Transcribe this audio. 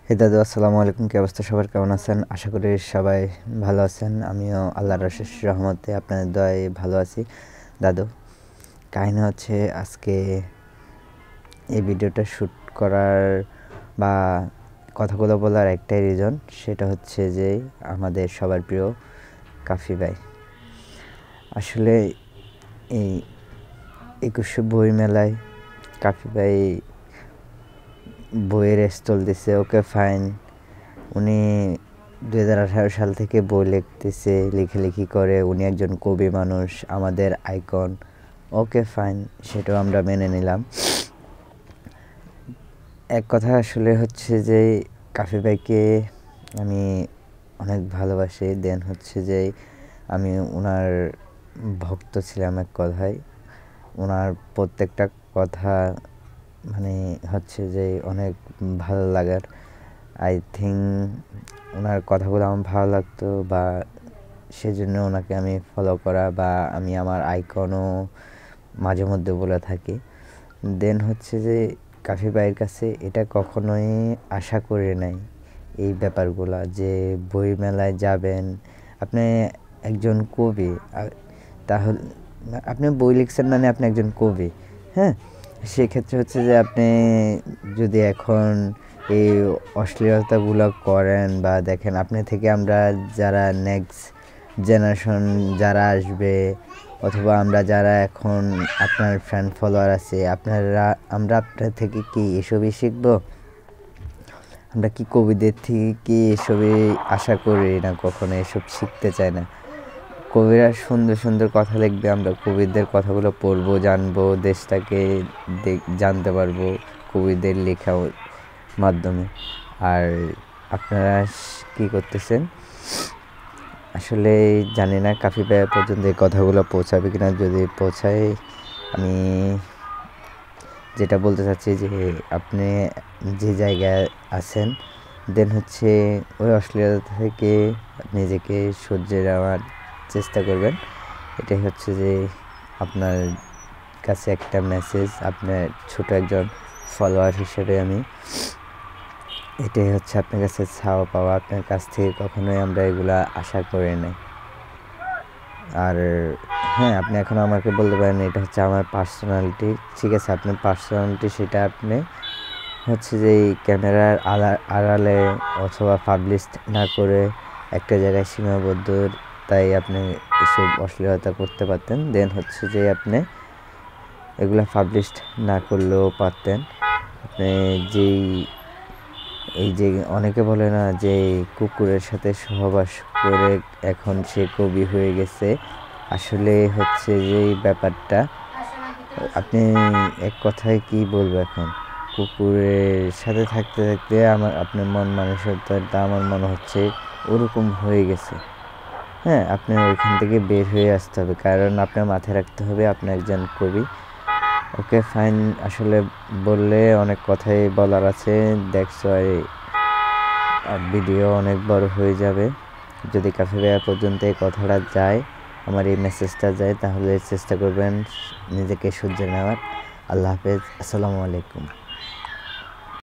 হে দাদু, আসসালামু আলাইকুম। কি অবস্থা সবার, কেমন আছেন? আশা করি সবাই ভালো আছেন। আমিও আল্লাহর অশেষ রহমতে আপনাদের দয়ায় ভালো আছি। দাদু, কাহিনী হচ্ছে আজকে এই ভিডিওটা শ্যুট করার বা কথাগুলো বলার একটাই রিজন, সেটা হচ্ছে যে আমাদের সবার প্রিয় কাফি ভাই। আসলে এই 21শে বই মেলায় কাফি ভাই বইয়ের স্টল দিছে। ওকে ফাইন, উনি 2018 সাল থেকে বই লিখতেছে, লেখালেখি করে। উনি একজন কবি মানুষ, আমাদের আইকন। ওকে ফাইন, সেটাও আমরা মেনে নিলাম। এক কথা আসলে হচ্ছে যে কাফি ভাইকে আমি অনেক ভালোবাসি। দেন হচ্ছে যে আমি ওনার ভক্ত ছিলাম এক কথায়। ওনার প্রত্যেকটা কথা মানে হচ্ছে যে অনেক ভালো লাগার। আই থিঙ্ক ওনার কথাগুলো আমার ভালো লাগতো, বা সেজন্য ওনাকে আমি ফলো করা, বা আমি আমার আইকনও মাঝে মধ্যে বলে থাকি। দেন হচ্ছে যে কাফি ভাইয়ের কাছে এটা কখনোই আশা করে নাই, এই ব্যাপারগুলা যে বই মেলায় যাবেন। আপনি একজন কবি, তাহলে আপনি বই লিখছেন মানে আপনি একজন কবি। হ্যাঁ, সেক্ষেত্রে হচ্ছে যে আপনি যদি এখন এই অশ্লীলতাগুলো করেন বা দেখেন, আপনি থেকে আমরা যারা নেক্সট জেনারেশন যারা আসবে, অথবা আমরা যারা এখন আপনার ফ্যান ফলোয়ার আছে, আমরা আপনার থেকে কি এসবই শিখব? আমরা কি কবিদের থেকে কি এসবই আশা করি না? কখনো এসব শিখতে চাই না। কবিরা সুন্দর সুন্দর কথা লিখবে, আমরা কবিদের কথাগুলো পড়বো, জানবো, দেশটাকে জানতে পারবো কবিদের লেখার মাধ্যমে। আর আপনারা কি করতেছেন আসলে জানি না কাফি ভাইয়া পর্যন্ত এই কথাগুলো পৌঁছাবে কিনা। যদি পৌঁছায়, আমি যেটা বলতে চাচ্ছি যে আপনি যে জায়গায় আছেন, দেন হচ্ছে ওই অশ্লীলতা থেকে নিজেকে সরিয়ে নেওয়ার চেষ্টা করবেন। এটাই হচ্ছে যে আপনার কাছে একটা মেসেজ, আপনার ছোট একজন ফলোয়ার হিসেবে আমি এটাই হচ্ছে আপনার কাছে চাওয়া পাওয়া। আপনার কাছ থেকে কখনোই আমরা এগুলা আশা করি নাই। আর হ্যাঁ, আপনি এখন আমাকে বলতে পারেন এটা হচ্ছে আমার পার্সোনালিটি। ঠিক আছে, আপনার পার্সোনালিটি, সেটা আপনি হচ্ছে যে এই ক্যামেরার আড়ালে অথবা পাবলিশ না করে একটা জায়গায় সীমাবদ্ধ, তাই আপনি এসব অশ্লীলতা করতে পারতেন। দেন হচ্ছে যে আপনি এগুলা পাবলিশ না করলেও পারতেন। আপনি যেই এই যে অনেকে বলে না যে কুকুরের সাথে সহবাস করে এখন সে কবি হয়ে গেছে, আসলে হচ্ছে যে ব্যাপারটা আপনি এক কথায় কি বলবো, এখন কুকুরের সাথে থাকতে থাকতে আপনার মন মানসিকতাটা আমার মনে হচ্ছে ওরকম হয়ে গেছে। হ্যাঁ, আপনি ওইখান থেকে বের হয়ে আসতে হবে, কারণ আপনার মাথায় রাখতে হবে আপনি একজন কবি। ওকে ফাইন, আসলে বললে অনেক কথাই বলার আছে। দ্যাটস ওয়াই ভিডিও অনেক বড় হয়ে যাবে। যদি কাফি ভাইয়া পর্যন্ত এই কথাটা যায়, আমার এই মেসেজটা যায়, তাহলে চেষ্টা করবেন নিজেকে সহ্য নেওয়ার। আল্লাহ হাফেজ, আসসালামু আলাইকুম।